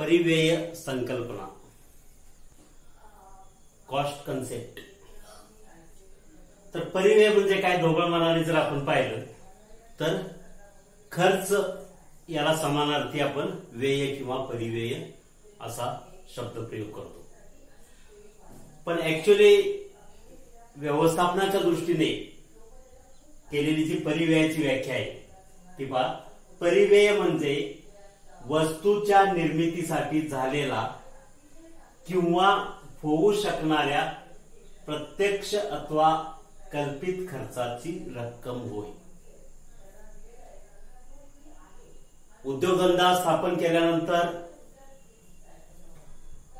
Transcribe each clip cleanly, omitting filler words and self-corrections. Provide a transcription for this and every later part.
परिव्यय संकल्पना, cost concept. तर परिव्यय म्हणजे काय, ढोबळ मनाने जर आपण पाहिलं तर खर्च याला समानार्थी आपण व्यय किंवा परिव्यय असा शब्द प्रयोग करतो. पण ऍक्च्युअली व्यवस्थापनाच्या दृष्टीने केलेली जी परिव्ययाची व्याख्या आहे ती पहा. परिव्यय म्हणजे वस्तूच्या निर्मितीसाठी झालेला किंवा होऊ शकणाऱ्या प्रत्यक्ष अथवा कल्पित खर्चाची रक्कम होय. उद्योगधंदा स्थापन केल्यानंतर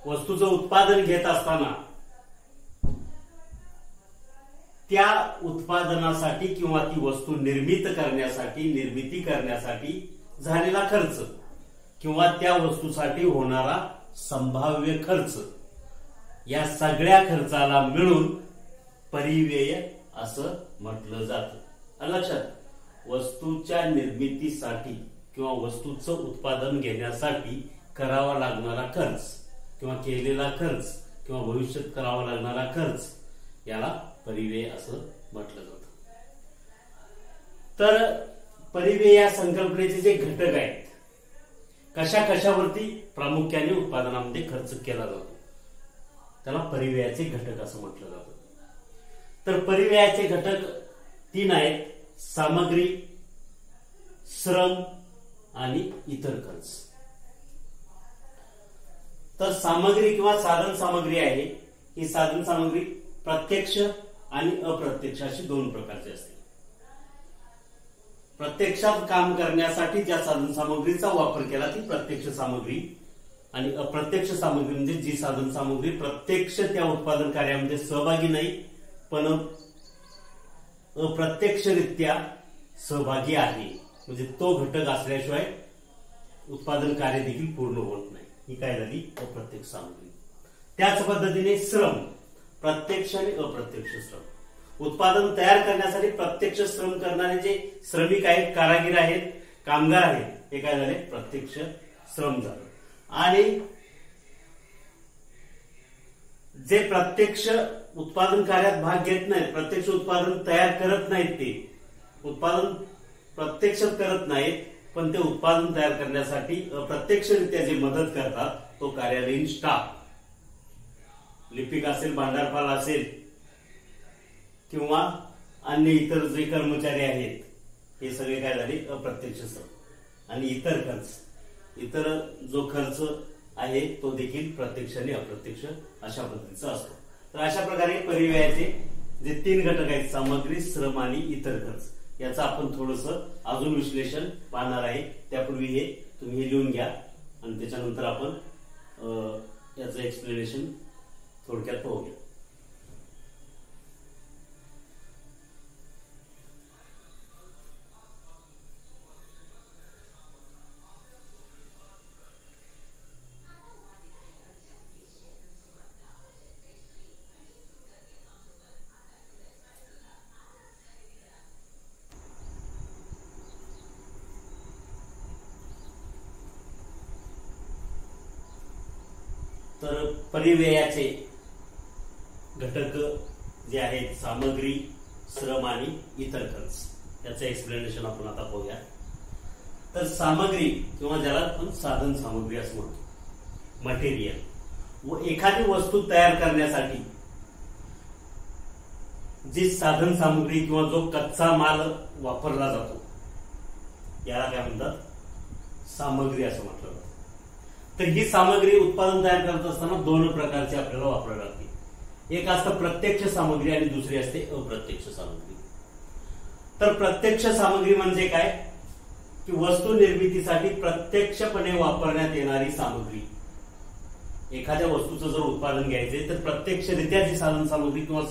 वस्तूचं उत्पादन घेत असताना त्या उत्पादनासाठी किंवा ती वस्तू निर्मिती करण्यासाठी झालेला खर्च किंवा त्या वस्तूसाठी होणारा संभाव्य खर्च, या सगळ्या खर्चाला मिळून परिव्यय असं म्हटलं जातं. लक्षात, वस्तूच्या निर्मितीसाठी किंवा वस्तूचं उत्पादन घेण्यासाठी करावा लागणारा खर्च किंवा केलेला खर्च किंवा भविष्यात करावा लागणारा खर्च याला परिव्यय असं म्हटलं जातं. तर परिव्यय या संकल्पनेचे जे घटक आहेत, कशावरती प्रामुख्याने उत्पादनामध्ये खर्च केला जातो, त्याला परिव्ययाचे घटक असं म्हटलं जातं. तर परिव्ययाचे घटक 3 आहेत: सामग्री, श्रम आणि इतर खर्च. तर सामग्री किंवा साधन सामग्री आहे, ही साधन सामग्री प्रत्यक्ष आणि अप्रत्यक्ष अशी 2 प्रकारची असते. प्रत्यक्षात काम करण्यासाठी ज्या साधन सामग्रीचा वापर केला ती प्रत्यक्ष सामग्री, आणि अप्रत्यक्ष सामग्री म्हणजे जी साधन सामग्री प्रत्यक्ष त्या उत्पादन कार्यामध्ये सहभागी नाही पण अप्रत्यक्षरित्या सहभागी आहे, म्हणजे तो घटक असल्याशिवाय उत्पादन कार्य देखील पूर्ण होत नाही. ही काय झाली, अप्रत्यक्ष सामग्री. त्याच पद्धतीने श्रम, प्रत्यक्ष आणि अप्रत्यक्ष श्रम. उत्पादन तयार करण्यासाठी प्रत्यक्ष श्रम करणारे जे श्रमिक आहेत, कारागीर आहेत, कामगार आहेत, हे काय झाले, प्रत्यक्ष श्रम झालं. आणि जे प्रत्यक्ष उत्पादन कार्यात भाग घेत नाहीत, प्रत्यक्ष उत्पादन तयार करत नाहीत, ते उत्पादन प्रत्यक्ष करत नाहीत पण ते उत्पादन तयार करण्यासाठी अप्रत्यक्षरित्या जे मदत करतात तो कार्यालयीन स्टाफ, लिपिक असेल, भांडारपाल असेल किंवा अन्य इतर जे कर्मचारी आहेत, हे सगळे काय झाले, अप्रत्यक्ष श्रम. आणि इतर खर्च, इतर जो खर्च आहे तो देखील प्रत्यक्ष आणि अप्रत्यक्ष अशा पद्धतीचा असतो. तर अशा प्रकारे परिव्ययाचे जे 3 घटक आहेत, सामग्री, श्रम आणि इतर खर्च, याचं आपण थोडंसं अजून विश्लेषण पाहणार आहे. त्यापूर्वी हे तुम्ही लिहून घ्या आणि त्याच्यानंतर आपण याचं एक्सप्लेनेशन थोडक्यात पाहूया. तर परिव्ययाचे घटक जे आहेत, सामग्री, श्रम आणि इतर खर्च, याचं एक्सप्लेनेशन आपण आता पाहूया. तर सामग्री किंवा ज्याला आपण साधन सामग्री असं म्हणतो, मटेरियल, व एखादी वस्तू तयार करण्यासाठी जी साधन सामग्री किंवा जो कच्चा माल वापरला जातो याला काय म्हणतात, सामग्री असं म्हटलं जातं. तर ही सामग्री उत्पादन तयार करत असताना 2 प्रकारची आपल्याला वापरावी लागते. एक असतं प्रत्यक्ष सामग्री आणि दुसरी असते अप्रत्यक्ष सामग्री. तर प्रत्यक्ष सामग्री म्हणजे काय, की वस्तू निर्मितीसाठी प्रत्यक्षपणे वापरण्यात येणारी सामग्री. एखाद्या वस्तूचं जर उत्पादन घ्यायचे तर प्रत्यक्षरित्या जी साधन सामग्री किंवा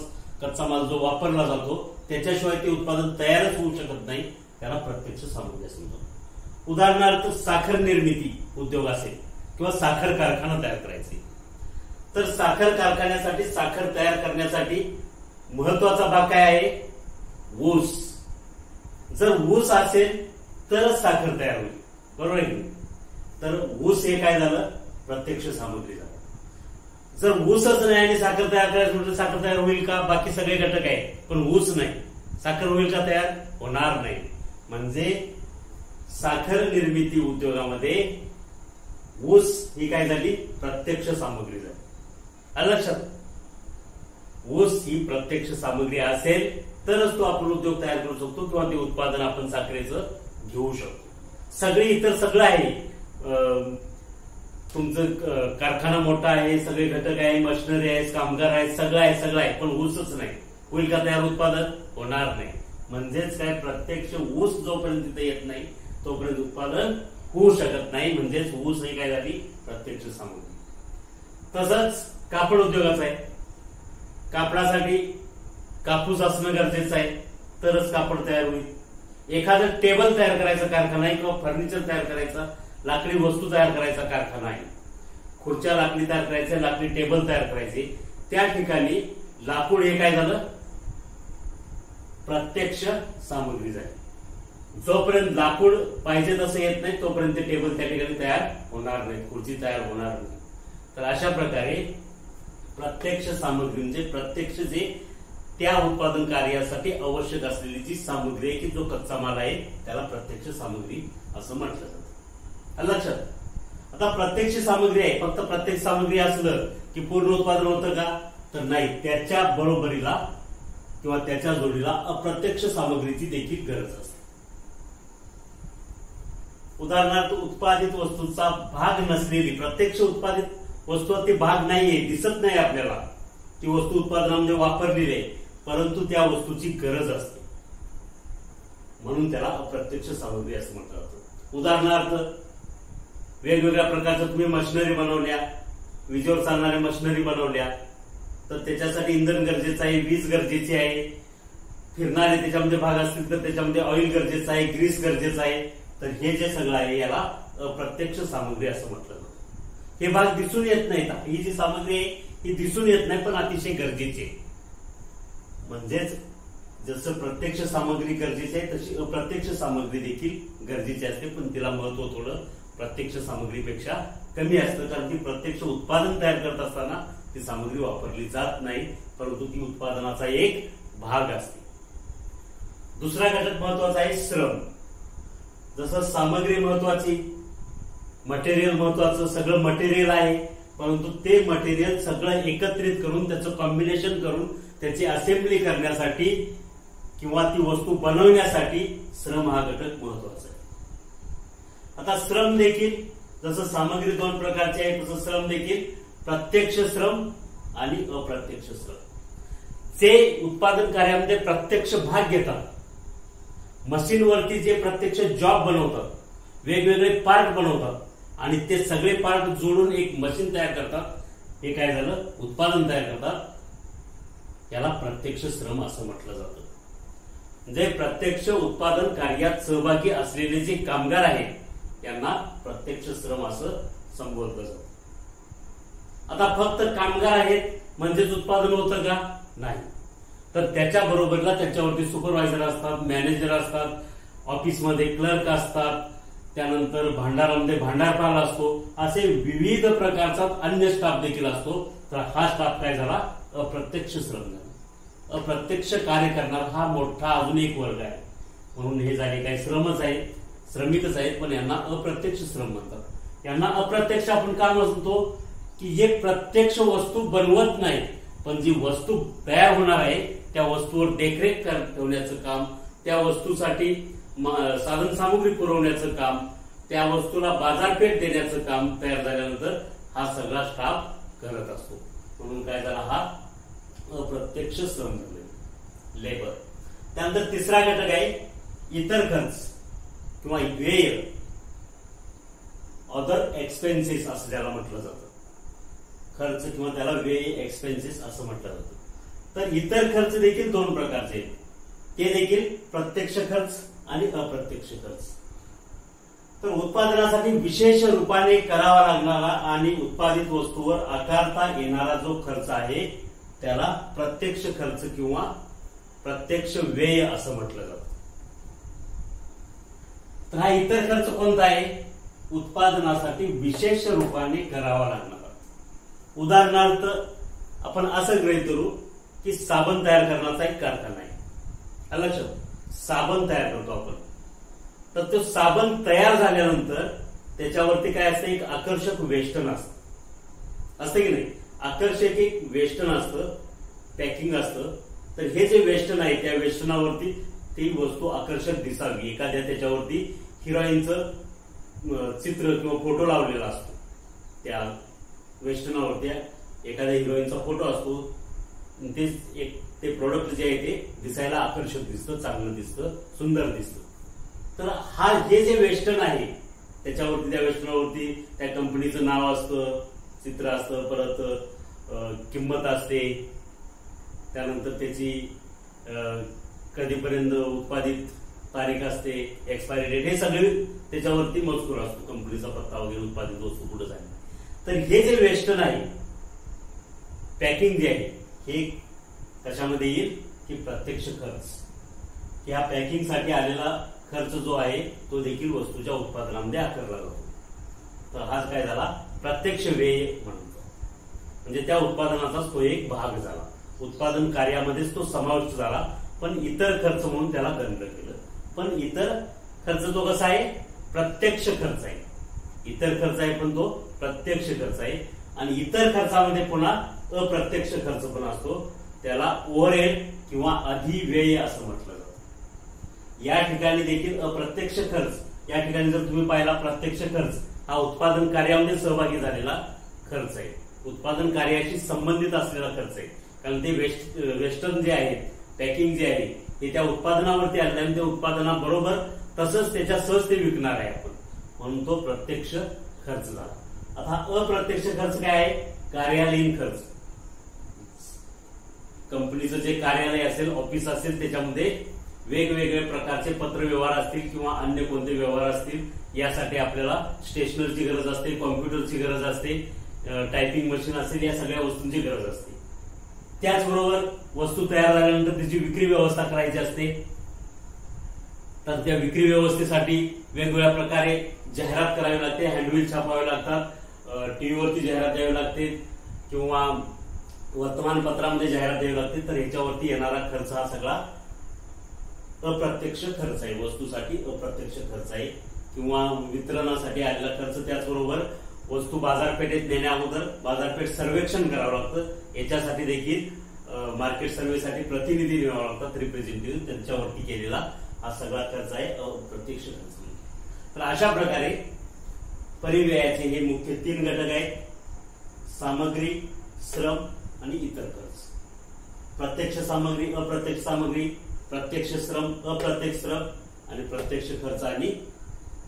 कच्चा माल जो वापरला जातो त्याच्याशिवाय ते उत्पादन तयारच होऊ शकत नाही, त्याला प्रत्यक्ष सामग्री असं म्हणतात. उदाहरणार्थ साखर निर्मिती उद्योग असेल किंवा साखर कारखाना तयार करायचे, तर साखर कारखान्यासाठी, साखर तयार करण्यासाठी महत्वाचा भाग काय आहे, ऊस. जर ऊस असेल तरच साखर तयार होईल, बरोबर आहे. तर ऊस हे काय झालं, प्रत्यक्ष सामग्री झाला. जर ऊसच नाही आणि साखर तयार करायचं म्हटलं साखर तयार होईल का? बाकी सगळे घटक आहे पण ऊस नाही, साखर होईल का तयार? होणार नाही. म्हणजे साखर निर्मिती उद्योगामध्ये ऊस ही काय झाली? प्रत्यक्ष सामग्री झाली. आलं लक्षात? ऊस ही प्रत्यक्ष सामग्री असेल तरच तो आपण उद्योग तयार करू शकतो किंवा ते उत्पादन आपण साखरेचं घेऊ शकतो. सगळे इतर सगळं आहे, तुमचं कारखाना मोठा आहे, सगळे घटक आहे, मशिनरी आहे, कामगार आहेत, सगळं आहे, पण ऊसच नाही. होईल का तयार उत्पादन? होणार नाही. म्हणजेच काय, प्रत्यक्ष ऊस जोपर्यंत तिथे येत नाही तोपर्यंत उत्पादन होऊ शकत नाही. म्हणजेच ऊस ही काय झाली? प्रत्यक्ष सामग्री. तसंच कापड उद्योगाचं आहे. कापडासाठी कापूस असणं गरजेचं आहे तरच कापड तयार होईल. एखादं टेबल तयार करायचा कारखाना आहे किंवा फर्निचर तयार करायचा, लाकडी वस्तू तयार करायचा कारखाना आहे, खुर्च्या लाकडी तयार करायचे, लाकडी टेबल तयार करायचे, त्या ठिकाणी लाकूड हे काय झालं? प्रत्यक्ष सामग्री झाली. जोपर्यंत लाकूड पाहिजे तसं येत नाही तोपर्यंत टेबल त्या ठिकाणी तयार होणार नाही, खुर्ची तयार होणार नाही. तर अशा प्रकारे प्रत्यक्ष सामग्री म्हणजे प्रत्यक्ष जे त्या उत्पादन कार्यासाठी आवश्यक असलेली जी सामग्री आहे की जो कच्चा माल आहे त्याला प्रत्यक्ष सामग्री असं म्हटलं जातं. लक्षात? आता प्रत्यक्ष सामग्री आहे, फक्त प्रत्यक्ष सामग्री असलं की पूर्ण उत्पादन होतं का? तर नाही. त्याच्या बरोबरीला किंवा त्याच्या जोडीला अप्रत्यक्ष सामग्रीची देखील गरज असते. उदाहरणार्थ उत्पादित वस्तूचा भाग नसलेली, प्रत्यक्ष उत्पादित वस्तू ती भाग नाहीये, दिसत नाही आपल्याला, ती वस्तू उत्पादनामध्ये वापरलेली आहे परंतु त्या वस्तूची गरज असते म्हणून त्याला अप्रत्यक्ष सामग्री असं म्हटलं जातं. उदाहरणार्थ वेगवेगळ्या प्रकारच्या तुम्ही मशिनरी बनवल्या, विजेवर चालणाऱ्या मशिनरी बनवल्या तर त्याच्यासाठी इंधन गरजेचं आहे, वीज गरजेची आहे, फिरणारे त्याच्यामध्ये भाग असतील तर त्याच्यामध्ये ऑइल गरजेचं आहे, ग्रीस गरजेचं आहे. तर हे जे सगळं आहे याला अप्रत्यक्ष सामग्री असं म्हटलं जातं. हे भाग दिसून येत नाहीत, ही जी सामग्री आहे ही दिसून येत नाही पण अतिशय गरजेची आहे. म्हणजेच जसं प्रत्यक्ष सामग्री गरजेची आहे तशी अप्रत्यक्ष सामग्री देखील गरजेची असते, पण तिला महत्व थोडं प्रत्यक्ष सामग्रीपेक्षा कमी असतं कारण ती प्रत्यक्ष उत्पादन तयार करत असताना ती सामग्री वापरली जात नाही परंतु ती उत्पादनाचा एक भाग असते. दुसरा घटक महत्वाचा आहे श्रम. जसं सामग्री महत्वाची, मटेरियल महत्वाचं, सगळं मटेरियल आहे परंतु ते मटेरियल सगळं एकत्रित करून त्याचं कॉम्बिनेशन करून त्याची असेंब्ली करण्यासाठी किंवा ती वस्तू बनवण्यासाठी श्रम हा घटक महत्वाचा आहे. आता श्रम देखील जसं सामग्री दोन प्रकारची आहे तसं श्रम देखील प्रत्यक्ष श्रम आणि अप्रत्यक्ष श्रम. जे उत्पादन कार्यामध्ये प्रत्यक्ष भाग घेतात, मशीनवरती जे प्रत्यक्ष जॉब बनवतात, वेगवेगळे पार्ट बनवतात आणि ते सगळे पार्ट जोडून एक मशीन तयार करतात, हे काय झालं? उत्पादन तयार करतात. याला प्रत्यक्ष श्रम असं म्हटलं जातं. म्हणजे प्रत्यक्ष उत्पादन कार्यात सहभागी असलेले जे कामगार आहेत यांना प्रत्यक्ष श्रम असं संबोधलं जातं. आता फक्त कामगार आहेत म्हणजेच उत्पादन होतं का? नाही. तर त्याच्या बरोबरला त्याच्यावरती सुपरवायझर असतात, मॅनेजर असतात, ऑफिसमध्ये क्लर्क असतात, त्यानंतर भांडारामध्ये भांडारपाल असतो, असे विविध प्रकारचा अन्य स्टाफ देखील असतो. तर हा स्टाफ काय झाला? अप्रत्यक्ष श्रम झाला. अप्रत्यक्ष कार्य करणारा हा मोठा अजून एक वर्ग आहे म्हणून हे झाले काय? श्रमच आहे, श्रमिकच आहेत पण यांना अप्रत्यक्ष श्रम म्हणतात. यांना अप्रत्यक्ष आपण का म्हणतो की एक प्रत्यक्ष वस्तू बनवत नाही पण जी वस्तू तयार होणार आहे त्या वस्तूवर देखरेख ठेवण्याचं काम, त्या वस्तूसाठी साधन सामुग्री पुरवण्याचं काम, त्या वस्तूला बाजारपेठ देण्याचं काम तयार झाल्यानंतर हा सगळा स्टाफ करत असतो. म्हणून काय झाला? हा अप्रत्यक्ष श्रम झाले, लेबर. त्यानंतर तिसरा घटक आहे इतर खर्च किंवा व्यय, अदर एक्सपेन्सेस असं त्याला म्हटलं जातं. खर्च किंवा त्याला व्यय, एक्सपेन्सेस असं म्हटलं जातं. तर इतर खर्च देखील दोन प्रकारचे आहेत, ते देखील प्रत्यक्ष खर्च आणि अप्रत्यक्ष खर्च. तर उत्पादनासाठी विशेष रूपाने करावा लागणारा आणि उत्पादित वस्तूवर आकारता येणारा जो खर्च आहे त्याला प्रत्यक्ष खर्च किंवा प्रत्यक्ष व्यय असं म्हटलं जातं. तर हा इतर खर्च कोणता आहे? उत्पादनासाठी विशेष रूपाने करावा लागणार। उदाहरणार्थ आपण असं गृहीत धरू की साबण तयार करण्याचा एक कारखाना आहे, लक्षात साबण तयार करतो आपण, तर तो साबण तयार झाल्यानंतर त्याच्यावरती काय असतं, एक आकर्षक वेष्टन असतं की नाही, आकर्षक एक वेष्टन असतं, पॅकिंग असतं। तर हे जे वेष्टन आहे त्या वेष्टनावरती ती वस्तू आकर्षक दिसावी, एखाद्या त्याच्यावरती हिरोईनचं चित्र किंवा फोटो लावलेला असतो, त्या वेष्टनावरती एखाद्या हिरोईनचा फोटो असतो, ते प्रोडक्ट जे आहे ते दिसायला आकर्षक दिसतं, चांगलं दिसतं, सुंदर दिसतं। तर हे जे वेस्टर्न आहे त्याच्यावरती, त्या वेस्टर्नवरती त्या कंपनीचं नाव असतं, चित्र असतं, परत किंमत असते, त्यानंतर त्याची कधीपर्यंत उत्पादित तारीख असते, एक्सपायरी डेट, हे सगळे त्याच्यावरती मजकूर असतो, कंपनीचा पत्ता वगैरे, उत्पादित वस्तू कुठं झाली। तर हे जे वेस्टर्न आहे, पॅकिंग जे आहे, हे कशामध्ये येईल की प्रत्यक्ष खर्च, की ह्या पॅकिंगसाठी आलेला खर्च जो आहे तो देखील वस्तूच्या उत्पादनामध्ये आकारला जातो। तर हाच काय झाला, प्रत्यक्ष व्यय म्हणतो, म्हणजे त्या उत्पादनाचाच तो एक भाग झाला, उत्पादन कार्यामध्येच तो समाविष्ट झाला, पण इतर खर्च म्हणून त्याला गणलं गेलं। पण इतर खर्च तो कसा आहे, प्रत्यक्ष खर्च आहे, इतर खर्च आहे पण तो प्रत्यक्ष खर्च आहे। आणि इतर खर्चामध्ये पुन्हा अप्रत्यक्ष खर्च पण असतो, त्याला ओव्हरहेड किंवा अधिव्यय असं म्हटलं जातं। या ठिकाणी देखील अप्रत्यक्ष खर्च, या ठिकाणी जर तुम्ही पाहिला प्रत्यक्ष खर्च हा उत्पादन कार्यामध्ये सहभागी झालेला खर्च आहे, उत्पादन कार्याशी संबंधित असलेला खर्च आहे, कारण ते वेस्टर्न जे आहे, पॅकिंग जे आहे ते त्या उत्पादनावरती आले आणि त्या उत्पादनाबरोबर तसंच त्याच्या सहज ते विकणार आहे आपण, म्हणून तो प्रत्यक्ष खर्च झाला। आता अप्रत्यक्ष खर्च काय आहे, कार्यालयीन खर्च, कंपनीचं जे कार्यालय असेल, ऑफिस असेल, त्याच्यामध्ये वेगवेगळे प्रकारचे पत्र व्यवहार असतील किंवा अन्य कोणते व्यवहार असतील, यासाठी आपल्याला स्टेशनरची गरज असते, कॉम्प्युटरची गरज असते, टायपिंग मशीन असेल, या सगळ्या वस्तूंची गरज असते। त्याचबरोबर वस्तू तयार झाल्यानंतर त्याची विक्री व्यवस्था करायची असते, तर त्या विक्री व्यवस्थेसाठी वेगवेगळ्या प्रकारे जाहिरात करावी लागते, हँडबिल छापावे लागतात, टीव्हीवरती जाहिरात द्यावी लागते किंवा वर्तमानपत्रामध्ये जाहिरात द्यावी लागते। तर ह्याच्यावरती येणारा खर्च हा सगळा अप्रत्यक्ष खर्च आहे, वस्तूसाठी अप्रत्यक्ष खर्च आहे, किंवा वितरणासाठी आलेला खर्च। त्याचबरोबर वस्तू बाजारपेठेत नेण्या अगोदर बाजारपेठ सर्वेक्षण करावं लागतं, याच्यासाठी देखील मार्केट सर्वेसाठी प्रतिनिधी द्यावा लागतात, रिप्रेझेंटेटिव्ह, त्यांच्यावरती केलेला हा सगळा खर्च आहे अप्रत्यक्ष खर्च। तर अशा प्रकारे परिव्ययाचे हे मुख्य 3 घटक आहेत, सामग्री, श्रम आणि इतर खर्च। प्रत्यक्ष सामग्री, अप्रत्यक्ष सामग्री, प्रत्यक्ष श्रम, अप्रत्यक्ष श्रम आणि प्रत्यक्ष खर्च आणि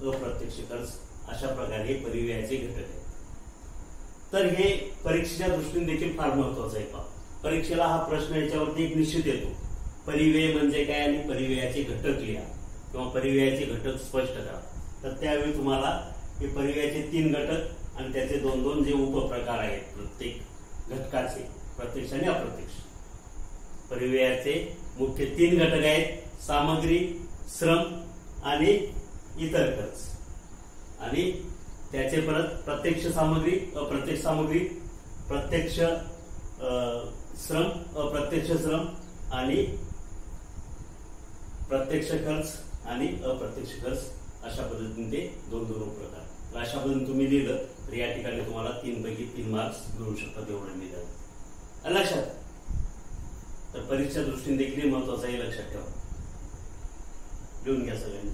अप्रत्यक्ष खर्च, अशा प्रकारे हे परिव्ययाचे घटक आहेत। तर हे परीक्षेच्या दृष्टीने देखील फार महत्वाचं आहे। परीक्षेला हा प्रश्न याच्यावरती एक निश्चित येतो, परिव्यय म्हणजे काय आणि परिव्ययाचे घटक लिहा किंवा परिव्ययाचे घटक स्पष्ट करा। तर त्यावेळी तुम्हाला हे परिव्ययाचे 3 घटक आणि त्याचे 2-2 जे उपप्रकार आहेत प्रत्येक घटकाचे, प्रत्यक्ष आणि अप्रत्यक्ष। परिव्ययाचे मुख्य 3 घटक आहेत, सामग्री, श्रम आणि इतर खर्च, आणि त्याचे परत प्रत्यक्ष सामग्री, अप्रत्यक्ष सामग्री, प्रत्यक्ष श्रम, अप्रत्यक्ष श्रम आणि प्रत्यक्ष खर्च आणि अप्रत्यक्ष खर्च, अशा पद्धतीने ते 2-2 प्रकार। तर अशा पद्धतीने तुम्ही लिहिलं तर या ठिकाणी तुम्हाला 3 पैकी 3 मार्क्स मिळू शकतात, एवढं लिहिलं लक्षात। तर परीक्षा दृष्टीने देखील महत्वाचं आहे, लक्षात ठेवा, लिहून घ्या सगळ्यांनी।